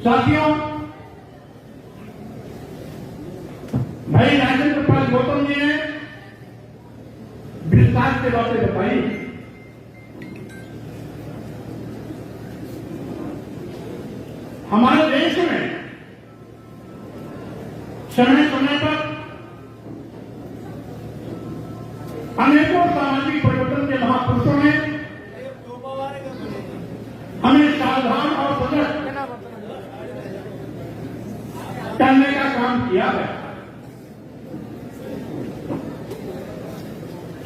साथियों, भाई राजेंद्र पाल गौतम जी ने विस्तार से बातें बताई। हमारे देश में समय समय पर अनेकों सामाजिक परिवर्तन के महापुरुषों ने हमें सावधान और सजग करने का काम किया है।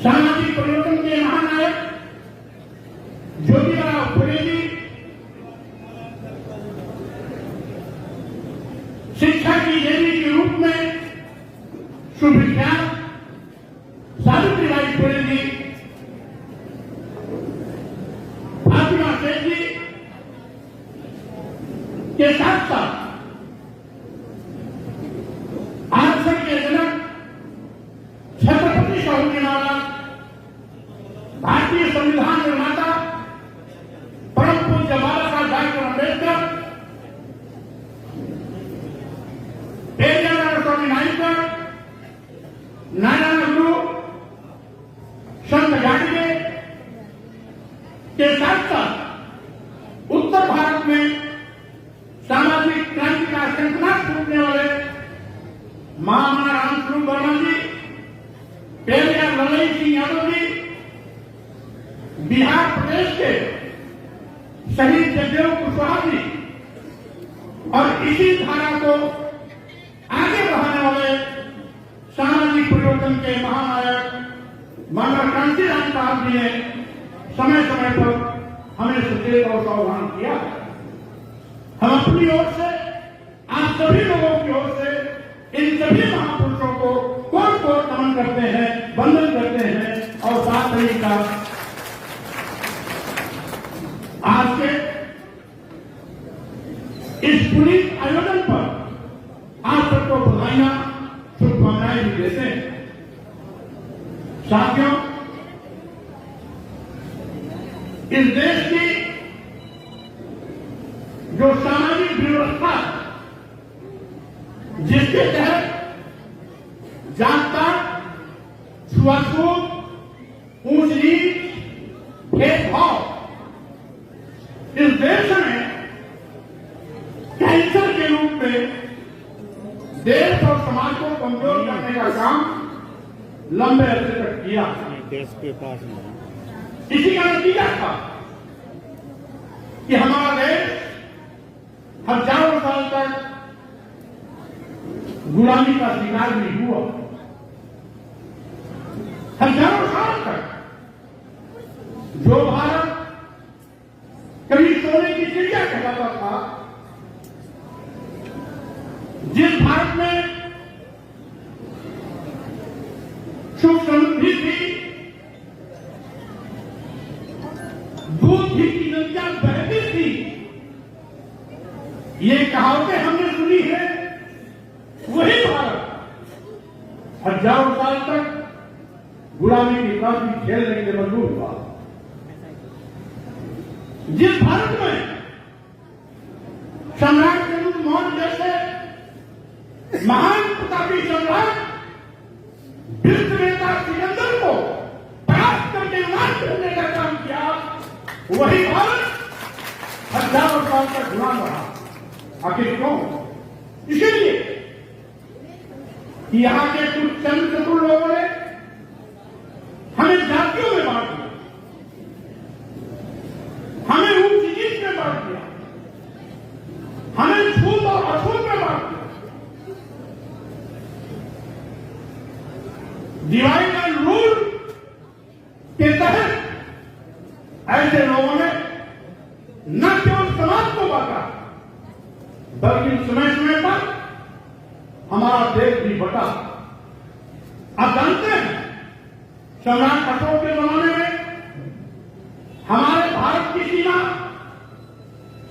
सामाजिक परिवर्तन के महानायक ज्योतिराव फुले जी शिक्षा की देवी के रूप में सुविख्यात सावित्रीबाई फुले जी, फातिमा सेठ जी के साथ साथ आरक्षण के जनक छत्रपति शाहू जी महाराज, भारतीय संविधान निर्माता परम पूज्य बाबा साहब डॉक्टर अम्बेडकर, पेरियार स्वामी नायकर, नारायण गुरु, संत गाडगे के साथ साथ उत्तर भारत में सामाजिक क्रांति का शंखनाद फूंकने वाले महामना रामस्वरूप वर्मा जी, पेरियार ललई सिंह यादव जी, बिहार प्रदेश के शहीद जगदेव कुशवाहा जी और इसी धारा को आगे बढ़ाने वाले सामाजिक परिवर्तन के महानायक मानव कांशीराम साहब जी ने समय समय पर हमें सचेत और सावधान किया। हम अपनी ओर से, आप सभी लोगों की ओर से इन सभी महापुरुषों को कोट कोट नमन करते हैं, वंदन करते हैं और साथ ही का आज के इस पुनीत आयोजन पर आप सबको बधाइयां, शुभकामनाएं भी देते हैं। साथियों, इस देश की जो सामाजिक व्यवस्था जिसके तहत जात-पात, छुआछूत, ऊंच नीच, भेदभाव इस देश में कैंसर के रूप में देश और समाज को कमजोर करने का काम लंबे अरसे तक किया। देश के पास इसी का नतीजा था कि हमारा देश हजारों साल तक गुलामी का शिकार भी हुआ। हजारों साल तक जो भारत कभी सोने की चिड़िया कहलाता था, जिस भारत में सुख समृद्धि थी, दूध घी की नदियां बहती थी, ये कहावतें हमने सुनी है, वही भारत हजारों साल तक गुलामी की काफी खेलने के लिए मजबूर हुआ। जिस भारत में सम्राट चंद्र मोहन जैसे महान प्रतापी सम्राट विश्व नेता सिकंदर को परास्त करके नाश करने का काम किया, वही भारत हजारों साल तक गुलाम रहा। आखिर क्यों? इसीलिए यहां के कुछ चंद चतुर लोगों ने हमें जातियों में बांट दिया, हमें ऊंच नीच में बांट दिया, हमें छूत और अछूत में बांट दिया। डिवाइड एंड रूल के तहत ऐसे लोगों ने न केवल समाज को बांटा, बल्कि समय समय पर हमारा देश भी बटा। आप जानते हैं, सम्राट अशोक के जमाने में हमारे भारत की सीमा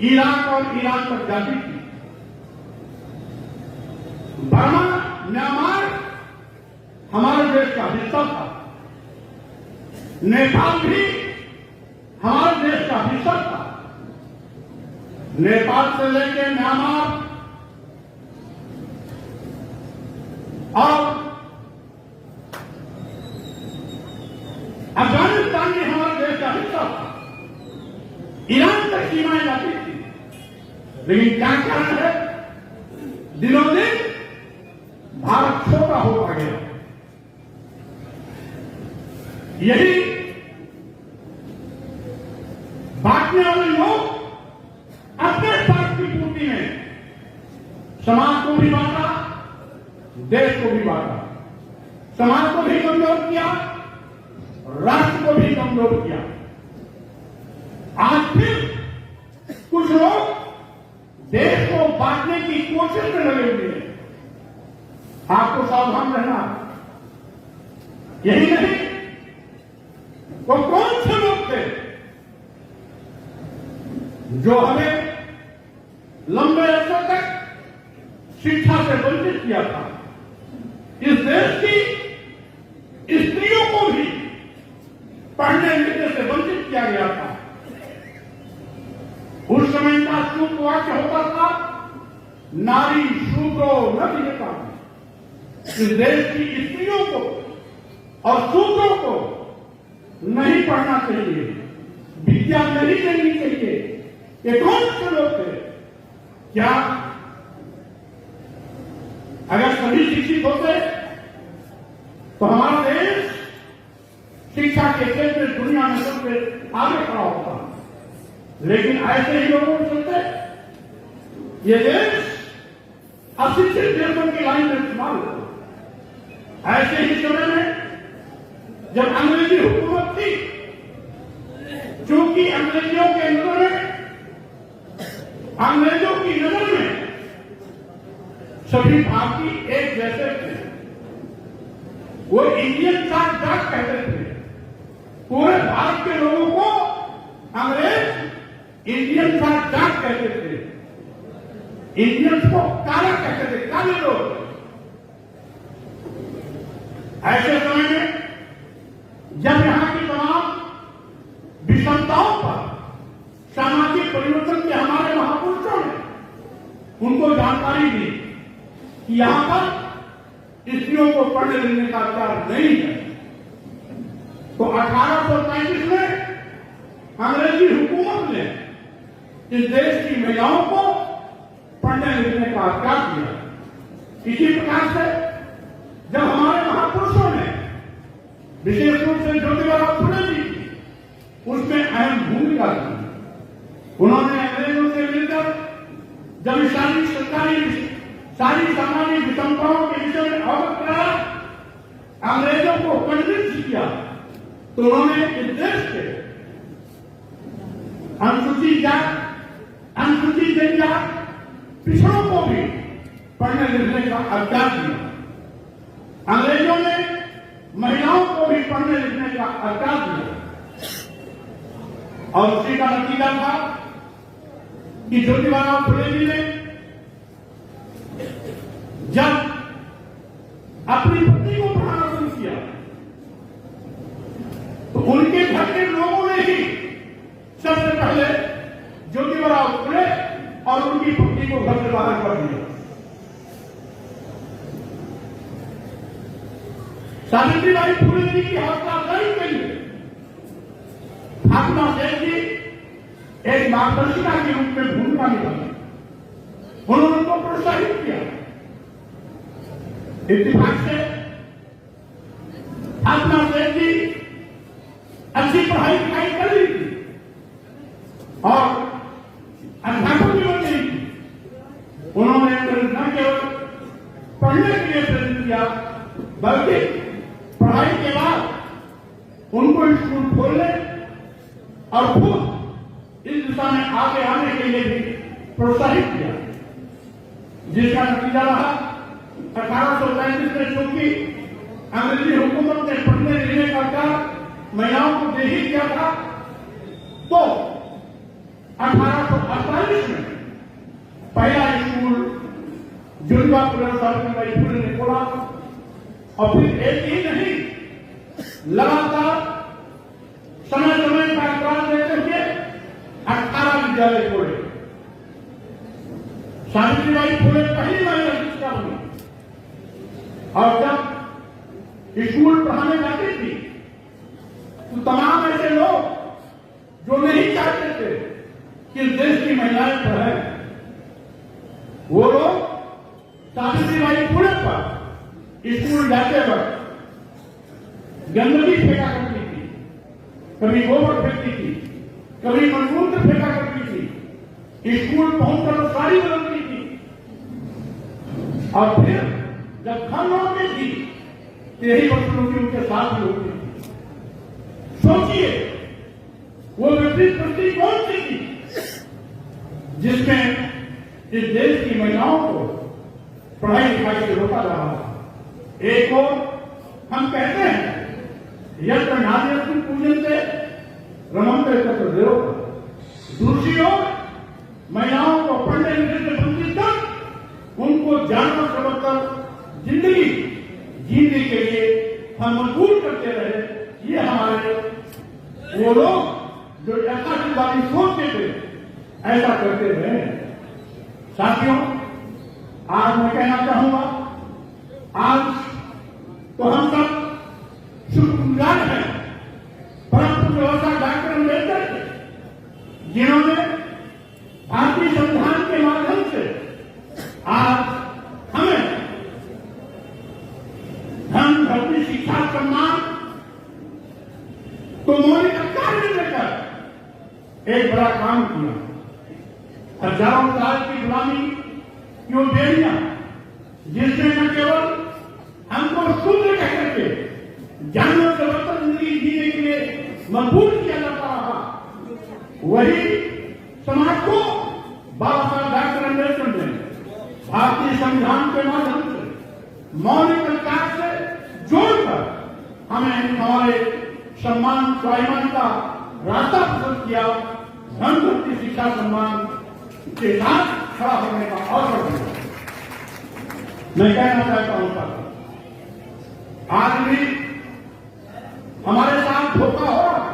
इराक और ईरान तक जाती थी। बर्मा, म्यांमार हमारे देश का हिस्सा था, नेपाल भी हमारे देश का हिस्सा था। नेपाल से लेकर म्यांमार और अफगानिस्तान में हमारे देश का हिस्सा था। ईरान तक सीमाएं जाती थी, लेकिन क्या कारण है, दिनों दिन भारत छोटा होता गया। यही बांटने वाले लोग अपने स्वार्थ की पूर्ति में समाज को भी बांटा, देश को भी बांटा, समाज को भी कमजोर किया, राष्ट्र को भी कमजोर किया। आज फिर कुछ लोग देश को बांटने की कोशिश में लगे हुए हैं। आपको सावधान रहना। यही नहीं, वो कौन से लोग थे जो हमें लंबे अरसे तक शिक्षा से वंचित किया था। इस देश की स्त्रियों को भी पढ़ने लिखने से वंचित किया गया था। उस समय का शुभ वाक्य होता था, नारी शूद्रो न विजेता। इस देश की स्त्रियों को और शूद्रों को नहीं पढ़ना चाहिए, विद्या नहीं देनी चाहिए। ये कौन से लोग थे? क्या अगर सभी शिक्षित होते तो हमारा देश शिक्षा के क्षेत्र में दुनिया में सबसे आगे खड़ा होता। लेकिन ऐसे ही लोगों को चलते ये देश अशिक्षित देशों की लाइन में इस्तेमाल होता। ऐसे ही समय में जब अंग्रेजी हुकूमत थी, चूंकि अंग्रेजों की नजर में सभी भारतीय एक जैसे थे। वो इंडियन चार्ट डाक कहते थे। पूरे भारत के लोगों को अंग्रेज इंडियन चार्ट डाक कहते थे। इंडियंस को काला कहते थे, काले लोग। ऐसे समय में जब यहां की तमाम विषमताओं पर सामाजिक परिवर्तन के हमारे महापुरुषों ने उनको जानकारी दी कि यहां पर स्त्रियों को पढ़ने लिखने का अधिकार नहीं है, तो 1835 में अंग्रेजी हुकूमत ने इस देश की महिलाओं को पढ़ने लिखने का अधिकार दिया। इसी प्रकार से जब हमारे महापुरुषों ने, विशेष रूप से ज्योतिबा फुले जी, उसमें अहम भूमिका की। उन्होंने अंग्रेजों से मिलकर जब सारी सामाजिक विषमताओं के विषय में अवगत कराया, अंग्रेजों को कन्विंस किया, तो उन्होंने इस देश के अनुसूचित जात, अनुसूचित जनजात, पिछड़ों को भी पढ़ने लिखने का अधिकार दिया। अंग्रेजों ने महिलाओं को भी पढ़ने लिखने का अधिकार दिया। और उसी का नतीजा था कि ज्योतिबा फुले जी ने जब अपनी पत्नी को पढ़ाना शुरू किया, तो उनके घर के लोगों ने ही सबसे पहले ज्योतिबा फुले और उनकी पत्नी को घर से बाहर कर दिया। सावित्रीबाई फुले जी की हौसलाअफजाई के लिए फातिमा सेठ जी एक मार्गदर्शिका के रूप में भूमिका निभाई। उन्होंने उनको प्रोत्साहित किया। इत्तेफाक से फातिमा सेठ जी अच्छी पढ़ाई लिखाई कर रही थी और अध्यापक भी बन गई थी। उन्होंने न केवल पढ़ने के लिए प्रेरित किया, बल्कि पढ़ाई के बाद उनको स्कूल खोलने और खुद इस दिशा में आगे आने के लिए भी प्रोत्साहित किया, जिसका नतीजा रहा 1835 में चूंकि अंग्रेजी हुकूमत ने पढ़ने लिखने का अधिकार महिलाओं को दे ही दिया था, तो 1848 में पहला स्कूल ज्योतिबा फुले ने खोला। और फिर एक ही नहीं, लगातार समय समय का अंतराल देते हुए 18 विद्यालय खोले। सावित्रीबाई फुले पहली महिला शिक्षा बनी और जब स्कूल पढ़ाने जाती थी तो तमाम ऐसे लोग जो नहीं चाहते थे कि देश की महिलाएं पढ़ें, वो लोग सावित्रीबाई फुले पर स्कूल जाते वक्त गंदगी फेंका करती थी, कभी गोबर फेंकती थी, कभी मलमूत्र फेंका करती थी, स्कूल पहुंचकर सारी बदलती थी और फिर जब घर लौटती थी तो यही बच्चों की उनके साथ ही होती थी। सोचिए वो विपरीत प्रति कौन सी थी जिसमें इस देश की महिलाओं को पढ़ाई लिखाई से रोका जा रहा था। एक और हम कहते हैं यत्र नार्यस्तु पूजन्ते रमन्ते तत्र देवता, दूसरी ओर महिलाओं को पढ़ने लिखने से वंचित कर उनको जानवर समझकर जिंदगी जीने के लिए हम मजबूर करते रहे। ये हमारे वो लोग जो ऐसा वाली सोचते थे ऐसा करते रहे। साथियों, आज मैं कहना चाहूंगा, आज तो हम सब शुक्रगुजार हैं परम पूज्य डॉक्टर अम्बेडकर के, जिन्होंने भारतीय संविधान के माध्यम से आज हमें धन धरती शिक्षा सम्मान तो मौलिक अधिकार देकर एक बड़ा काम किया। हजारों साल की गुलामी क्यों बेड़ियां जिसने न केवल हमको शूद्र कह करके जानवर से बदतर जिंदगी जीने के लिए मजबूर किया जाता रहा, वही समाज को बाबा साहब डॉक्टर अम्बेडकर ने भारतीय संविधान के माध्यम से मौलिक अधिकार से जोड़कर हमें हमारे सम्मान स्वाभिमान का रास्ता प्रस्तुत किया। धन धरती शिक्षा सम्मान के साथ खड़ा होने का अवसर दिया। मैं कहना चाहता हूं सर, आज भी हमारे साथ धोखा हो रहा है।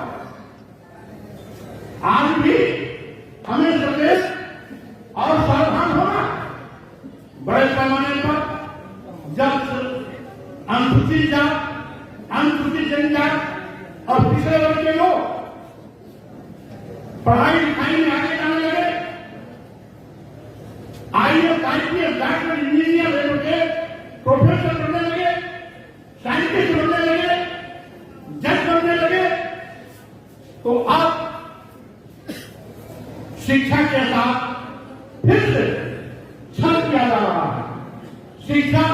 आज भी हमें सचेत और सावधान होना है। बड़े पैमाने पर जब अनुसूचित जात, अनुसूचित जनजात और पिछड़े वर्ग के लोग पढ़ाई लिखाई में आगे जाने लगे, IAS, IPS, doctor, engineer, advocate, professor बनने लगे, साइंटिस्ट बनने लगे, जज बनने लगे, तो अब शिक्षा के साथ फिर से छल किया जा रहा है। शिक्षा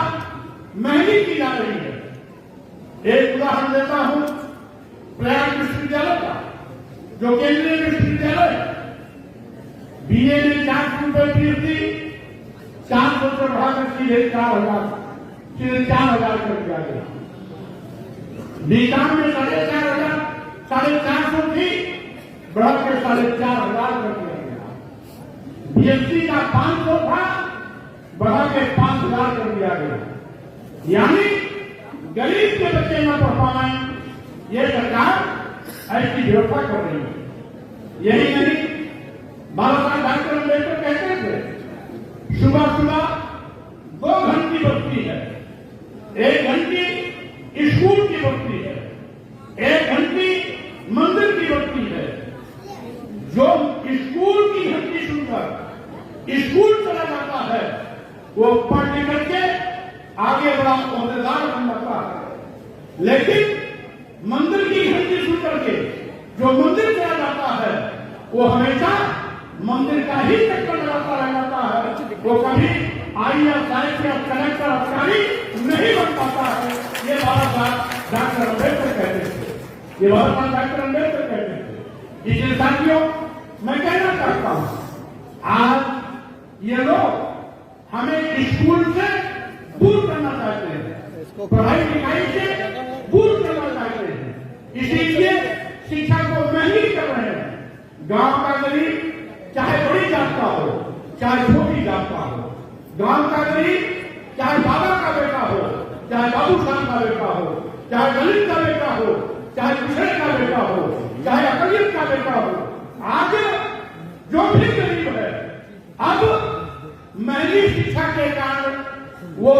महंगी की जा रही है। एक उदाहरण देता हूं प्रयाग विश्वविद्यालय का, जो केंद्रीय विश्वविद्यालय BA में 400 रुपए फीस थी, 400 से बढ़ाकर सीधे 4,000 कर दिया गया। बीकॉम में 4,500 थी, बढ़ाकर 4,500 कर दिया गया। BSc का 500 था, बढ़ा के 5,000 कर दिया गया। यानी गरीब के बच्चे न पढ़ पाए, ये सरकार ऐसी व्यवस्था कर रही है। यही नहीं, बाबा साहब डॉक्टर अम्बेडकर कहते थे सुबह सुबह 2 घंटी बजती है, 1 घंटी स्कूल की बजती है, 1 घंटी मंदिर की बजती है। जो स्कूल की घंटी सुनकर स्कूल चला जाता है वो पढ़ लिख करके आगे बड़ा ओहदेदार बन जाता है, लेकिन मंदिर की घंटी सुन करके जो मंदिर चला जाता है वो हमेशा मंदिर का ही चक्कर लगाता रह जाता है। वो कभी IAS, IPS, कलेक्टर, अधिकारी नहीं बन पाता है। ये बाबा साहब डॉक्टर अम्बेडकर कहते थे, ये बाबा साहब डॉक्टर अम्बेडकर कहते थे। इसलिए साथियों, मैं कहना चाहता हूं, आज ये लोग हमें स्कूल से दूर करना चाहते हैं, पढ़ाई लिखाई से दूर करना चाहते हैं, इसीलिए शिक्षा को महंगी कर रहे हैं। गांव का गरीब चाहे बड़ी जात का हो, चाहे छोटी जात का हो, गांव का गरीब चाहे बाबा का बेटा हो, चाहे बाबू साहब का बेटा हो, चाहे दलित का बेटा हो, चाहे पिछड़े का बेटा हो, चाहे अकलियत का बेटा हो, आज जो भी गरीब है अब नई शिक्षा के कारण वो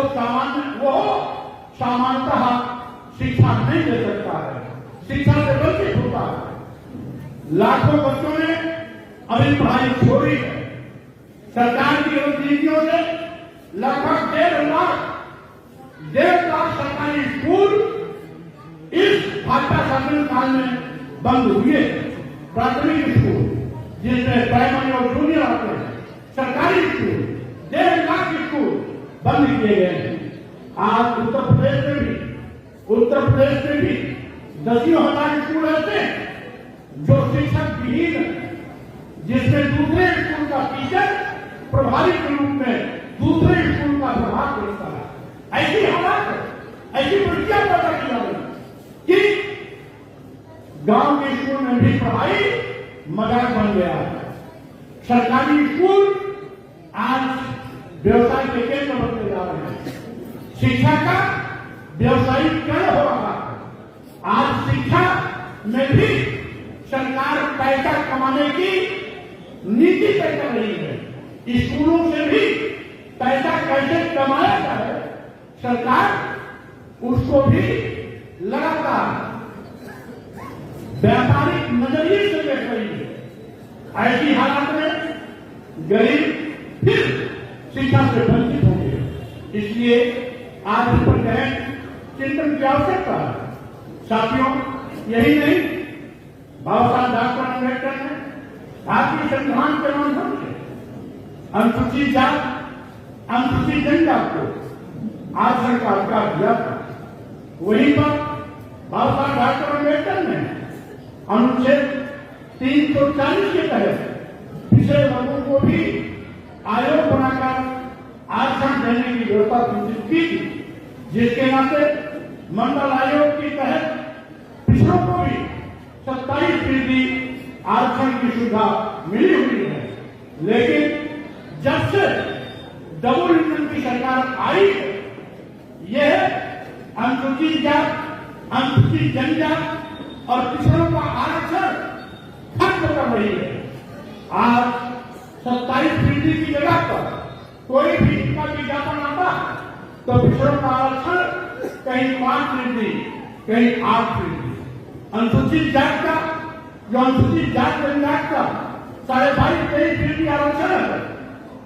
सामान्यतः शिक्षा नहीं दे सकता है, शिक्षा से वंचित होता है। लाखों बच्चों ने अभी पढ़ाई छोड़ी है। सरकार की नीतियों से लगभग 1.5 लाख सरकारी स्कूल इस भाजपा शासन काल में बंद हुए। प्राथमिक स्कूल जिसमें प्राइमरी और जूनियर आते हैं, सरकारी स्कूल 1.5 लाख स्कूल बंद किए गए हैं। आज उत्तर प्रदेश में भी 10,000 स्कूल ऐसे हैं जो शिक्षक विहीन है, जिसमें दूसरे स्कूल का टीचर प्रभावित रूप में दूसरे स्कूल का प्रभाव करता है। ऐसी हालात है, ऐसी परिस्थितियां पैदा की जा रही कि गांव के स्कूल में भी पढ़ाई मजाक बन गया है। सरकारी स्कूल आज व्यवसाय के केंद्र बनते जा रहे हैं। शिक्षा का व्यवसायीकरण हो रहा है। आज शिक्षा में भी सरकार पैसा कमाने की नीति तय कर रही है। स्कूलों से भी पैसा कैसे कमाया जाए, सरकार उसको भी लगातार व्यापारिक नजरिए से देख रही है। ऐसी हालत में गरीब फिर शिक्षा से वंचित होंगे। इसलिए आज इस पर गहन चिंतन की आवश्यकता है। साथियों, यही नहीं, बाबा साहब डॉक्टर अम्बेडकर ने भारतीय संविधान के माध्यम से अनुसूचित जात, अनुसूचित जनजात को आरक्षण का अधिकार दिया था। वहीं पर बाबा साहब डॉक्टर अम्बेडकर ने अनुच्छेद 340 के तहत पिछड़े वर्गों को भी आयोग बनाकर आरक्षण देने की व्यवस्था सुनिश्चित की थी, जिसके नाते मंडल आयोग के तहत पिछड़ों को भी 27% आरक्षण की सुविधा मिली हुई है। लेकिन जब से डबल इंजन की सरकार आई है, यह अनुसूचित जात, अनुसूचित जनजात और पिछड़ों का आरक्षण खत्म कर रही है। आज 27% की जगह पर कोई भी इसका विज्ञापन आता तो पिछड़ों का आरक्षण कहीं 5%, कहीं 8%। अनुसूचित जात का, जो अनुसूचित जात जनजात का 22.5% आरक्षण है,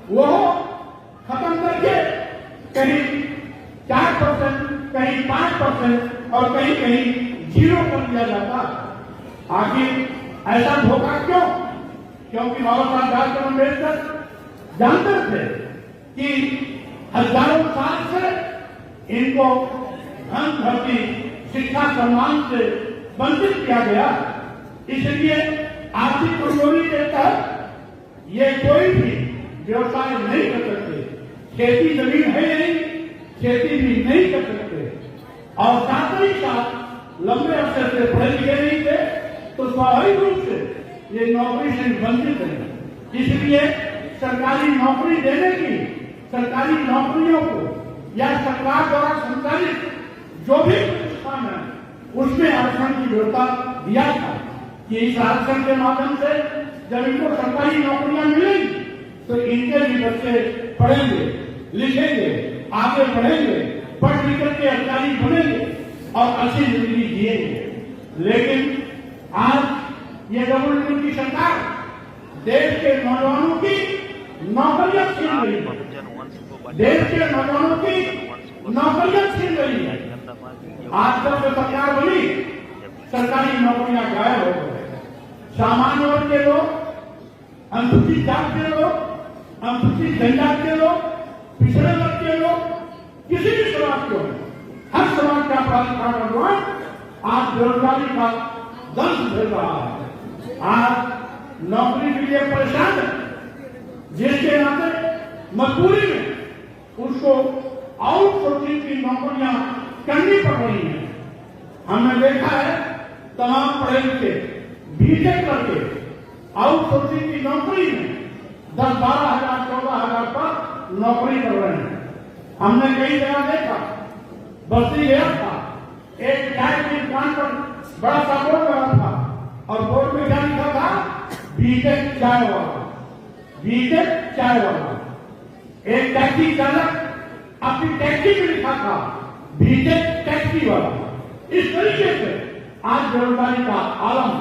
वो खत्म करके कहीं 4%, कहीं 5% और कहीं कहीं 0 कर दिया जाता। आखिर ऐसा धोखा क्यों? क्योंकि बाबा साहब डॉक्टर अम्बेडकर जानते थे कि हजारों साल से इनको धन धरती शिक्षा सम्मान से वंचित किया गया। इसलिए आर्थिक कमजोरी के तहत ये कोई भी व्यवसाय नहीं कर सकते। खेती जमीन है नहीं, खेती भी नहीं कर सकते। और साथ ही साथ लंबे अरसे से पढ़े लिखे नहीं थे, तो स्वाभाविक रूप से ये नौकरी से वंचित है। इसलिए सरकारी नौकरी देने की, सरकारी नौकरियों को या सरकार द्वारा संचालित जो भी प्रतिष्ठान है, उसमें आरक्षण की व्यवस्था दिया था कि इस आरक्षण के माध्यम से जब इनको सरकारी नौकरियां मिलेंगी तो इनके भी बच्चे पढ़ेंगे, लिखेंगे, आगे बढ़ेंगे, पढ़ लिख के अधिकारी बनेंगे और अच्छी जिंदगी जिएंगे। लेकिन आज ये डबल इंजन की सरकार देश के नौजवानों की नौकरियां छीन रही है, देश के नौजवानों की नौकरियां छीन रही है। आज जब से सरकार बनी, सरकारी नौकरियां गायब हो गए। सामान्य वर्ग के लोग, अनुसूचित जात के लोग, अनुसूचित जनजाति के लोग, पिछड़े वर्ग के लोग, किसी भी समाज के हो, हर समाज का प्राधिकार नौजवान आज बेरोजगारी का दंश झेल रहा है। आज नौकरी के लिए परेशान है, जिसके नाते मजबूरी में उसको आउटसोर्सिंग की नौकरियां करनी पड़ रही हैं। हमने देखा है तमाम पढ़े लिखे बीटेक करके आउटसोर्सिंग की नौकरी में 10-12 हजार 14 हजार पर नौकरी कर रहे हैं। हमने कई जगह देखा, बस्ती गया था, एक चाय की दुकान पर बड़ा सा बोर्ड लगा था और बोर्ड में क्या लिखा था? बीटेक चाय वाला, बीटेक चाय वाला। एक टैक्सी चालक अपनी टैक्सी में लिखा था बीटेक टैक्सी वाला। इस तरीके से आज बेरोजगारी का आलम।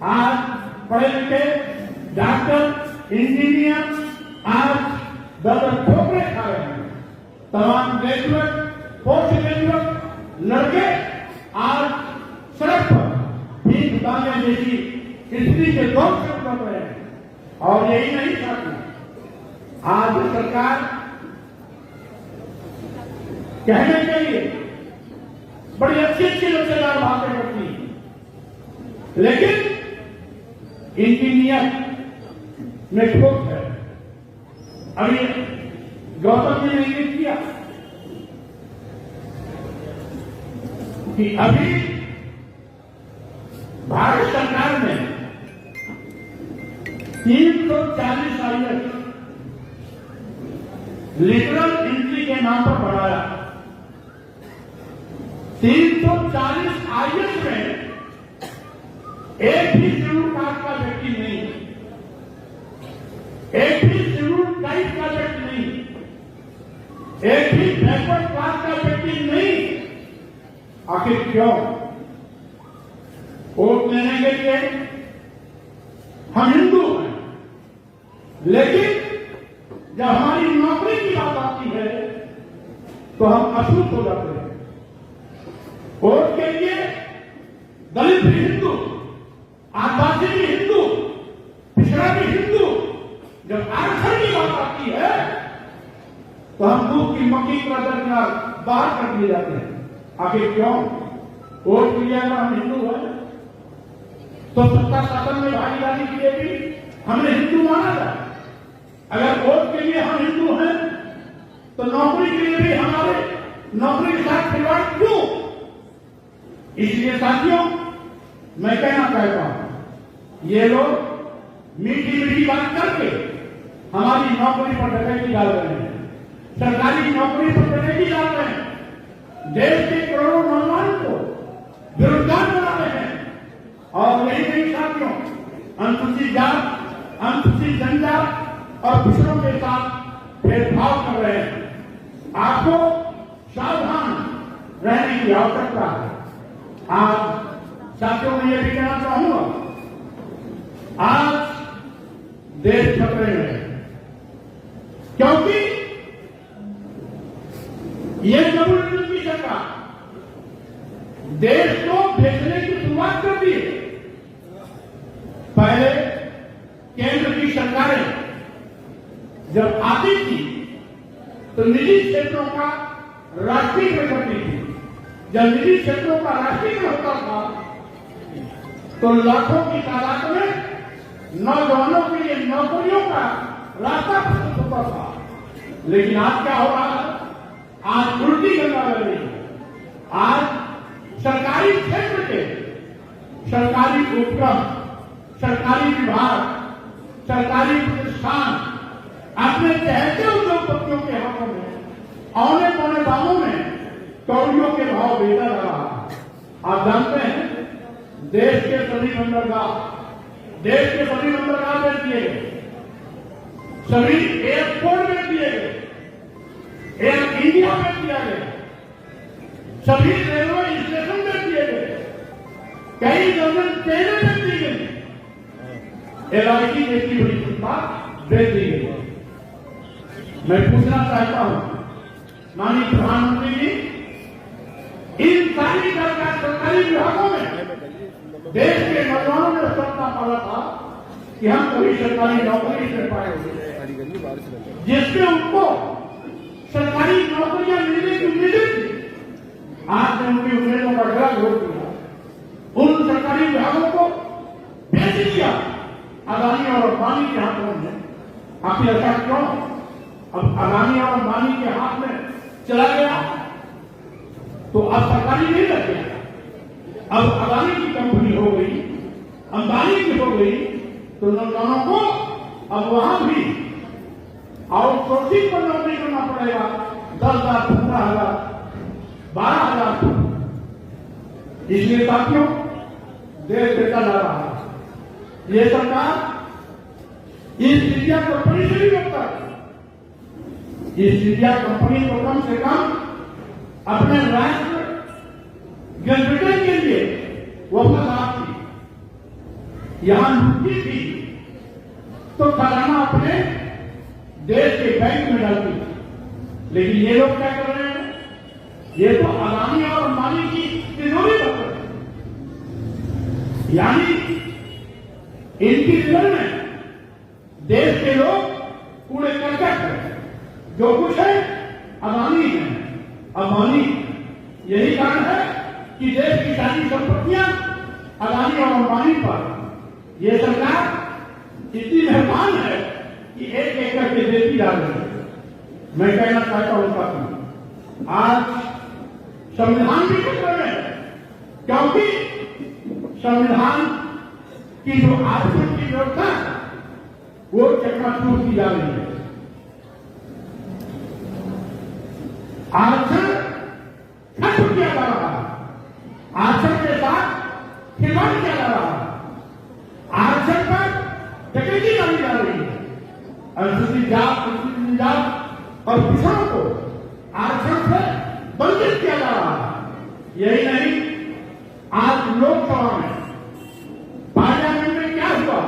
आज पढ़े लिखे डॉक्टर, इंजीनियर आज दर ठोकरे खा रहे हैं। तमाम ग्रेजुएट, पोस्ट ग्रेजुएट लड़के आज सड़क पर भीख मांगने जैसी स्थिति के दौर से कर रहे हैं। और यही नहीं साथी, आज सरकार कहने के लिए बड़ी अच्छी अच्छी लचेदार बातें करती है, लेकिन इंजीनियर में ठोक है। अभी गौतम जी ने ये किया कि अभी भारत सरकार ने 340 IAS लिटरल एंट्री के नाम पर बढ़ाया। 340 IAS में एक भी शेड्यूल कास्ट का व्यक्ति नहीं, एक भी शेड्यूल ट्राइब का व्यक्ति नहीं, एक भी बैकवर्ड क्लास का व्यक्ति नहीं। आखिर क्यों? वोट लेने के लिए हम हिंदू हैं, लेकिन जब हमारी नौकरी की बात आती है तो हम अछूत हो जाते हैं। वोट के लिए दलित भी हिंदू, आदिवासी भी हिंदू, पिछड़ा भी हिंदू, जब आरक्षण की बात आती है तो हम दूध की मक्खी का दर्जा बाहर कर दिए जाते हैं। आखिर क्यों? वोट के लिए अगर हम हिंदू हैं तो सत्ता शासन में भागीदारी के लिए भी हमें हिंदू माना जाए। अगर वोट के लिए हम हिंदू हैं तो नौकरी के लिए भी हमारे नौकरी के साथ खिलवाड़ क्यों? इसलिए साथियों, मैं कहना चाहता हूं, ये लोग मीठी मीठी बात करके हमारी नौकरी पर डकैती डाल रहे हैं, सरकारी नौकरी पर डकैती डाल रहे हैं, देश के करोड़ों नौजवान को बेरोजगार बना रहे हैं। और यही नहीं साथियों, अनुसूचित जात, अनुसूचित जनजात और पिछड़ों के साथ भेदभाव कर रहे हैं। आपको सावधान रहने की आवश्यकता है। आज साथियों में यह भी कहना चाहूंगा, आज देश खतरे में है, क्योंकि ये जबरदस्ती की सरकार देश को बेचने की शुरुआत कर दी है। पहले केंद्र की सरकारें जब आती थी तो निजी क्षेत्रों का राष्ट्रीयकरण करती थी। जब निजी क्षेत्रों का राष्ट्रीयकरण होता था तो लाखों की तादाद में नौजवानों के लिए नौकरियों का रास्ता प्रस्तुत होता था। लेकिन आज क्या हो रहा है? आज उल्टी गंगा बह रही है। आज सरकारी क्षेत्र के सरकारी उपक्रम, सरकारी विभाग, सरकारी प्रतिष्ठान अपने चहते उद्योगपतियों के हाथों में औने पौने दामों में कौड़ियों के भाव बेचा जा रहा है। आप जानते हैं, देश के सभी बंदरगाह बेच दिए गए, सभी एयरपोर्ट बेच दिए गए, एयर इंडिया बेच दिया गया, सभी रेलवे स्टेशन बेच दिए गए, कई दर्जन ट्रेनें बेच दी गई, LIC जैसी बड़ी संस्था बेच दी गई। मैं पूछना चाहता हूं माननीय प्रधानमंत्री जी, इन सारी सरकारी विभागों में देश के नौजवानों ने सपना पाला था कि हम कभी सरकारी नौकरी कर पाएंगे, जिससे उनको सरकारी नौकरियां मिलने की उम्मीद थी। आज ने उनकी उम्मीदों का गला घोट दिया, उन सरकारी विभागों को बेच दिया अदानी और अंबानी के हाथों में। आखिर ऐसा क्यों? अब अदानी और अंबानी के हाथ में चला गया तो अब सरकारी नहीं रह गया, अब अदानी की कंपनी हो गई, अंबानी की हो गई, तो नौजवानों को अब वहां भी आउटसोर्सिंग पर नौकरी करना पड़ेगा। 10,000, 15,000, 12,000। इसलिए साथियों, देश बेचा जा रहा है। ये सरकार इस विद्या को बड़ी से भी रोकता है। इस इंडिया कंपनी को कम से कम अपने राष्ट्र ग्रेट ब्रिटेन के लिए वफादार थी। यहां लूटी थी तो खजाना अपने देश के बैंक में डालती थी। लेकिन ये लोग क्या कर रहे हैं? ये तो अदानी और अंबानी की तिजोरी भर रहे हैं। यानी इनकी रिजल्ट में देश के लोग कूड़े करकट है। जो कुछ है अदानी है, अंबानी। यही कारण है कि देश की सारी संपत्तियां अदानी और अंबानी पर यह सरकार इतनी मेहरबान है कि एक एक करके देती जा रही है। मैं कहना चाहता हूं साथियों, आज संविधान भी कुछ कर रहे हैं, क्योंकि संविधान की जो आरक्षण की व्यवस्था है वो चकनाचूर की जा रही है। आरक्षण खत्म किया जा रहा है, आरक्षण के साथ खिलवाड़ किया जा रहा है, आरक्षण पर डकैती डाली जा रही है। अनुसूचित जात, अनुसूचित जात और पिछड़ों को आरक्षण से वंचित किया जा रहा है। यही नहीं, आज लोकसभा में, पार्लियामेंट में क्या हुआ?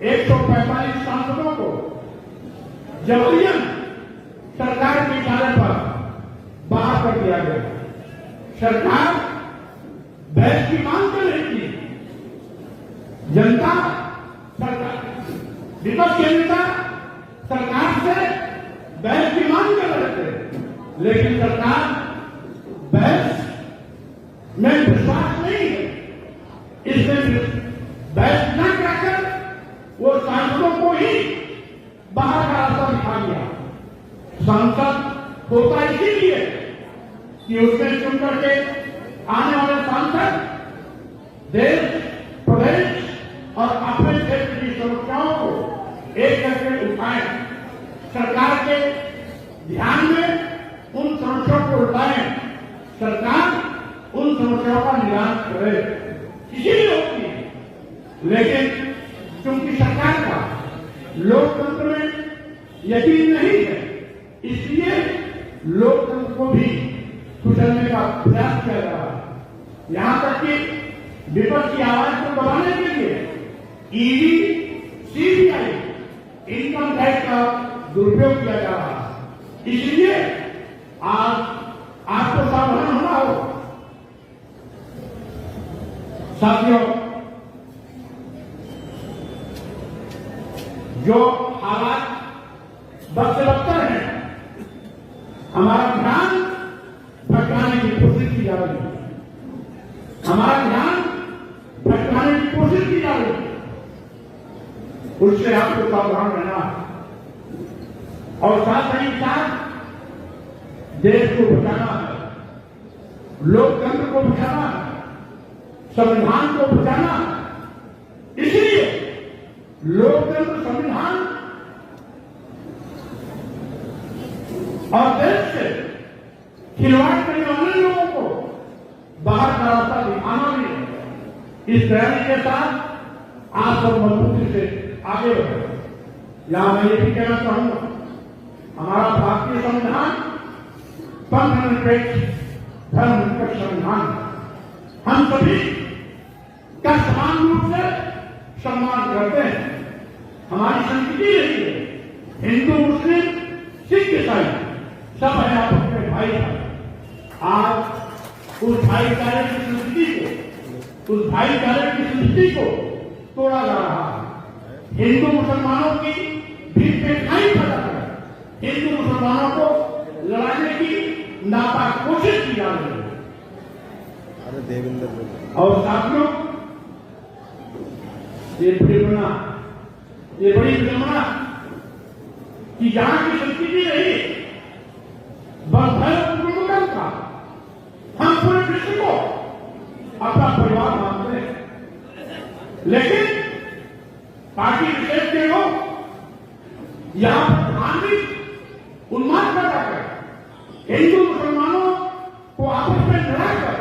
145 सांसदों को जबरियन सरकार के इशारे पर बाहर कर दिया गया। सरकार बहस की मांग कर रही थी, जनता सरकार, विपक्ष के नेता सरकार से बहस की मांग कर रहे थे, लेकिन सरकार बहस में विश्वास नहीं है। इसमें बहस न कराकर वो सांसदों को ही बाहर का रास्ता दिखा दिया। सांसद होता इसीलिए कि उसमें चुन करके आने वाले सांसद देश, प्रदेश और अपने क्षेत्र की समस्याओं को एक करके उठाएं, सरकार के ध्यान में उन समस्याओं को उठाएं, सरकार उन समस्याओं का निराकरण करे, इसीलिए होती है। लेकिन क्योंकि सरकार का लोकतंत्र में यकीन नहीं है, इसलिए लोकतंत्र को भी कुचलने का प्रयास किया जा रहा है। यहां तक कि विपक्ष की आवाज को दबाने के लिए ईडी, सीबीआई, इनकम टैक्स का दुरुपयोग किया जा रहा है। इसलिए आज आपको सावधान होना हो। साथियों, जो हालात बदतर हैं, हमारा ध्यान भटकाने की कोशिश की जा रही है, हमारा ध्यान भटकाने की कोशिश की जा रही है, उससे आपको सावधान रहना है। और साथ ही साथ देश को बचाना है, लोकतंत्र को बचाना है, संविधान को बचाना है। इसलिए लोकतंत्र, संविधान और देश से खिलवाड़ करने वाले लोगों को बाहर का रास्ता दिखाना भी है। इस तैयारी के साथ आप सब मजबूती से आगे बढ़े। यहां मैं ये भी कहना चाहूंगा, हमारा भारतीय संविधान धर्मनिरपेक्ष संविधान है। हम सभी का समान रूप से सम्मान करते हैं। हमारी संस्कृति रही है, हिंदू, मुस्लिम, सिख, ईसाई सब है आपस में भाई भाई। आज उस भाईचारे की संस्कृति को, उस भाईचारे की संस्कृति को तोड़ा जा रहा है। हिंदू मुसलमानों की बीच में खाई पैदा कर हिंदू मुसलमानों को लड़ाने की नापाक कोशिश की जा रही है। और साथियों, ये बड़ी विडंबना कि जहां की संस्कृति रही बंधन का, हम पूरे विश्व को अपना परिवार मानते हैं, लेकिन पार्टी विशेष के लोग यहां पर धार्मिक उन्माद पैदा कर हिंदू मुसलमानों को आपस में लड़ाकर,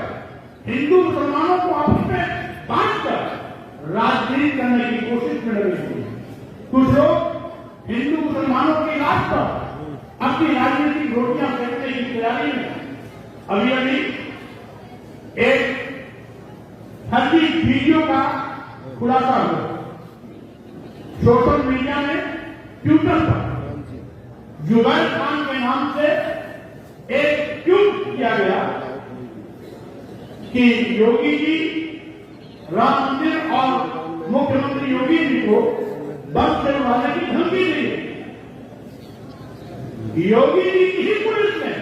हिंदू मुसलमानों को आपस में बांटकर राजनीति करने की कोशिश में लगे हुए। कुछ लोग हिंदू मुसलमानों की लाश पर अपनी राजनीतिक रोटियां सेकने की तैयारी में अभी अभी एक फर्जी वीडियो का खुलासा हुआ सोशल मीडिया में, ट्विटर पर जुबैर खान के नाम से एक ट्वीट किया गया कि योगी जी राम मंदिर और मुख्यमंत्री योगी जी को बम से उड़ाने की धमकी दी है। योगी जी की ही पुलिस ने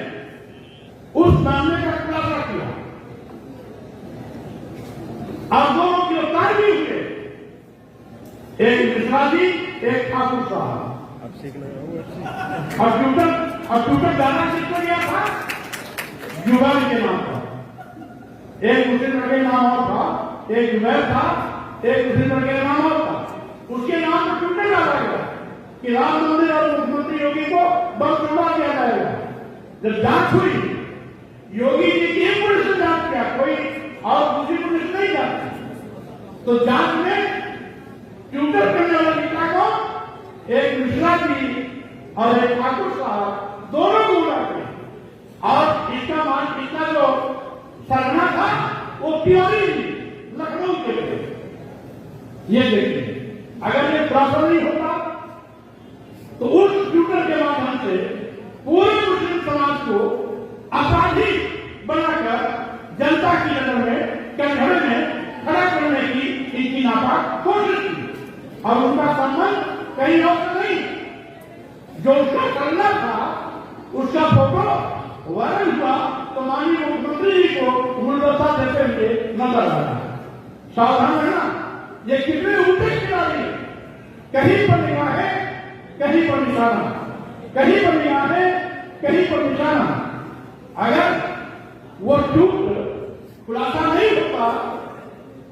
उस मामले का खुलासा किया और दोनों गिरफ्तार भी हुए, एक मिश्रा जी, एक ठाकुर साहब। और ट्विटर डाला किसको गया था? जुबैर के नाम पर। एक मुस्लिम लड़के नाम और था, एक जुबैर था, एक मुस्लिम लड़के का नाम और था। उसके नाम पर ट्विटर डाला गया कि राम मंदिर और मुख्यमंत्री योगी को बम से उड़ा दिया जाएगा। जब जांच हुई, योगी जी की पुलिस ने जांच किया, कोई और दूसरी पुलिस नहीं जाती। तो जांच में ट्विटर करने वाले नेता को एक मिश्रा जी और एक ठाकुर साहब दोनों को उड़ा दिया। और इसका जो सरना था वो तिवारी लखनऊ के थे। ये देखिए, अगर ये प्रॉपर नहीं होता तो उस ट्विटर के माध्यम से पूरे मुस्लिम समाज को अपराधी बनाकर जनता की नजर में कटघरे में खड़ा करने की इनकी नापाक कोशिश की। और उनका संबंध कहीं और से नहीं, जो उसका करना था उसका फोटो वायरल हुआ तो माननीय मुख्यमंत्री जी को मुलबसा देते हुए नजर आ रहा है। सावधान रहना, ये कितने उल्टे खिलाड़ी, कहीं पर निगाहें कहीं पर निशाना, कहीं पर निगाहें कहीं पर निशाना। अगर वो झूठ खुलासा नहीं होता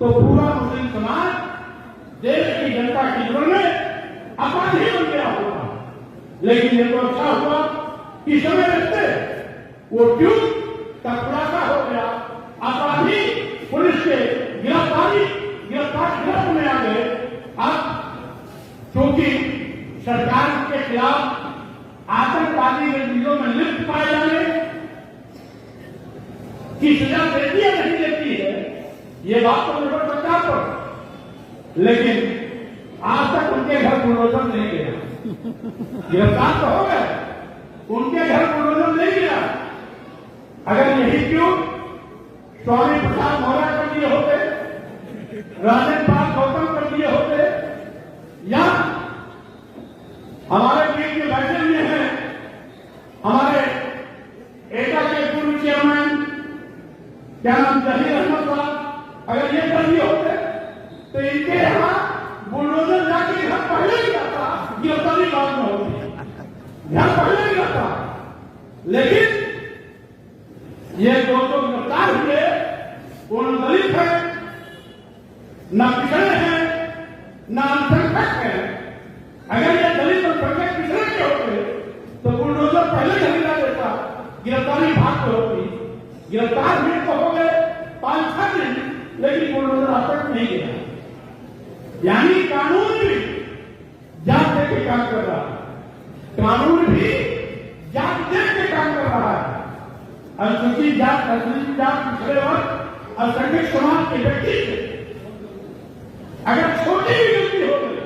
तो पूरा मुस्लिम समाज देश की जनता की नजर में अपराधी बन गया होगा। लेकिन ये तो अच्छा हुआ कि समय रहते वो ट्वीट का खुलासा हो गया, अपराधी पुलिस के गिरफ्तार में आ गए। अब क्योंकि सरकार के खिलाफ आतंकवादी गतिविधियों में लिप्त पाए जाने की सजा देती है नहीं देती है, ये बात तो निर्भर सरकार पर। लेकिन आज तक उनके घर बुलडोजर नहीं गया। गिरफ्तार तो हो गए, उनके घर बुलडोजर नहीं गया। अगर यही क्यों स्वामी प्रसाद मौर्य कर दिए होते, राजेंद्र पाल गौतम कर दिए होते, या हमारे बीच में बैठे हुए हैं हमारे एटा के पूर्व चेयरमैन क्या नाम जहीर अहमद साहब, अगर ये कर दिए होते तो इनके यहां बुलडोजर जाके घर पहले ही आता, गिरफ्तारी बाद में होती, घर पहले ही आता। लेकिन ये दो गिरफ्तार हुए, वो न दलित है, न पिछड़े हैं, न अल्पसंख्यक है। अगर ये दलित और अल्पसंख्यक पिछड़े के होते तो बुलडोजर पहले ही हिला देता, गिरफ्तारी भाग में होती। गिरफ्तार हुए तो हो गए 5-6 दिन, लेकिन बुलडोजर अब तक नहीं गया। यानी कानून भी जांच दे के काम कर रहा है, कानून भी जांच दे के काम कर रहा है। अनुसूचित जात, अनुसूचित जात, पिछड़े वर्ग, अल्पसंख्यक समाज के व्यक्ति से अगर छोटी भी गलती हो गई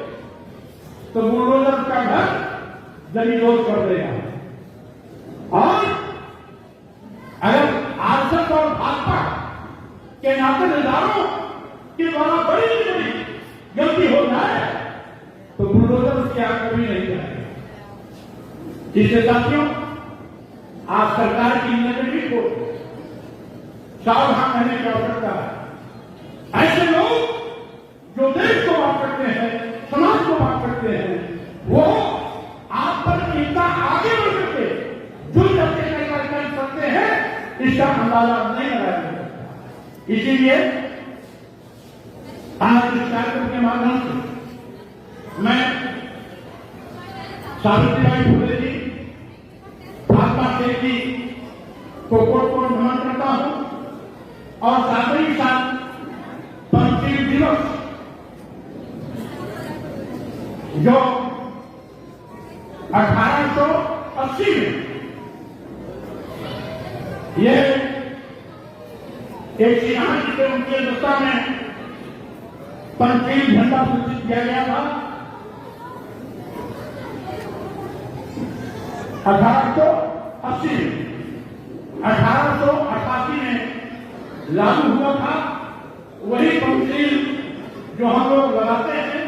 तो बुलडोजर का घर जमींदोज कर देगा। और अगर आरएसएस और भाजपा के नातेदारों के द्वारा बड़ी से बड़ी गलती हो जाए तो बुलडोजर उसकी आंख कभी नहीं जाएगा। इससे साथियों, आप सरकार की निगरानी को सावधान रहने की आवश्यकता है। ऐसे लोग जो देश को बांट सकते हैं, समाज को बांट सकते हैं, वो आप पर इतना आगे बढ़ सकते जो जबकि कर सकते हैं, इसका अंदाजा नहीं लगाया जा सकता। इसीलिए आज इस कार्यक्रम के माध्यम से मैं सावित्रीबाई फुले जी, महात्मा शेख जी को कोट नमन करता हूं और साथ ही साथ पंचशील दिवस जो 1888 1980 में ये एक सिन्हा जी के उनकी अध्यक्षता में पंचील झंडा सूचित किया गया था। 1880 में 1888 में लागू हुआ था वही पंचील जो हम लोग लगाते हैं,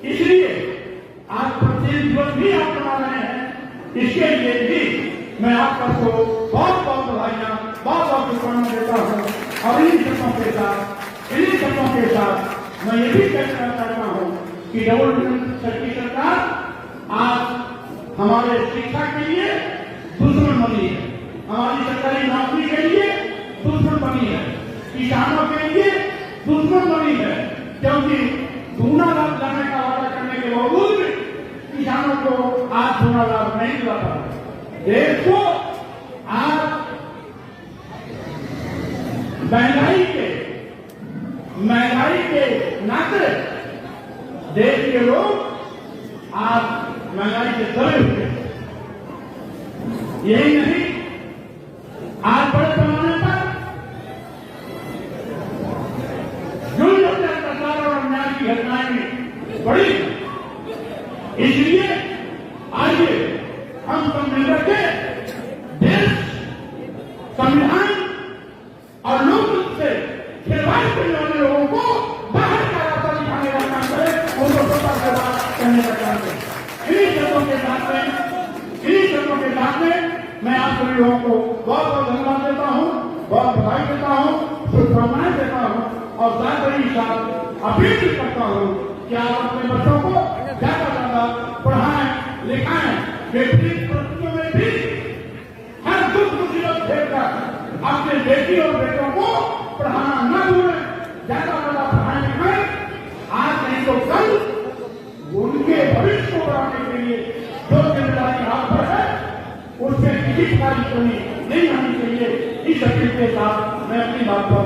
इसलिए आज पंचील दिवस भी आप मना रहे हैं। इसके लिए भी मैं आप सबको बहुत बहुत बधाइयां, बहुत बहुत शुभकामनाएं देता हूं। और इन्हीं शब्दों के साथ मैं ये भी कहना चाहता हूं कि डबल की सरकार आज हमारे शिक्षा के लिए दुश्मन बनी है, हमारी सरकारी नौकरी के लिए दुश्मन बनी है, किसानों के लिए दुश्मन बनी है, क्योंकि दूना लाभ लाने का वादा करने के बावजूद भी किसानों को आज दूना लाभ नहीं मिला था। देश को आज महंगाई के नाते देश के लोग आज महंगाई से दबे हुए हैं। यही नहीं, आज बड़े पैमाने पर जुल्म अत्याचार और अन्याय की घटनाएं बढ़ी। इसलिए आइए हम सब मिलकर के देश, संविधान और लोकतंत्र से खिलवाड़ करने वाले लोगों को बाहर का रास्ता दिखाने का काम करें, उनको सत्ता से बात करने का काम करें। इन्हीं शब्दों के साथ में मैं आप सभी लोगों को बहुत बहुत धन्यवाद देता हूँ, बहुत बधाई देता हूँ, शुभकामनाएं देता हूँ और साथ ही साथ अपील भी करता हूँ कि आप अपने बच्चों को ज्यादा से ज्यादा पढ़ाएं, लिखाएं, विपरीत परिस्थितियों में भी हर दुख मुसीबत देखकर अपने बेटी और बेटों को पढ़ाना न भूलें, ज्यादा से ज्यादा पढ़ाएं लिखाएं। आज नहीं तो कल उनके भविष्य को बढ़ाने के लिए जो जिम्मेदारी हाथ पर है उसमें किसी प्रकार की कमी नहीं आनी चाहिए। इस अपील के साथ मैं अपनी बात पर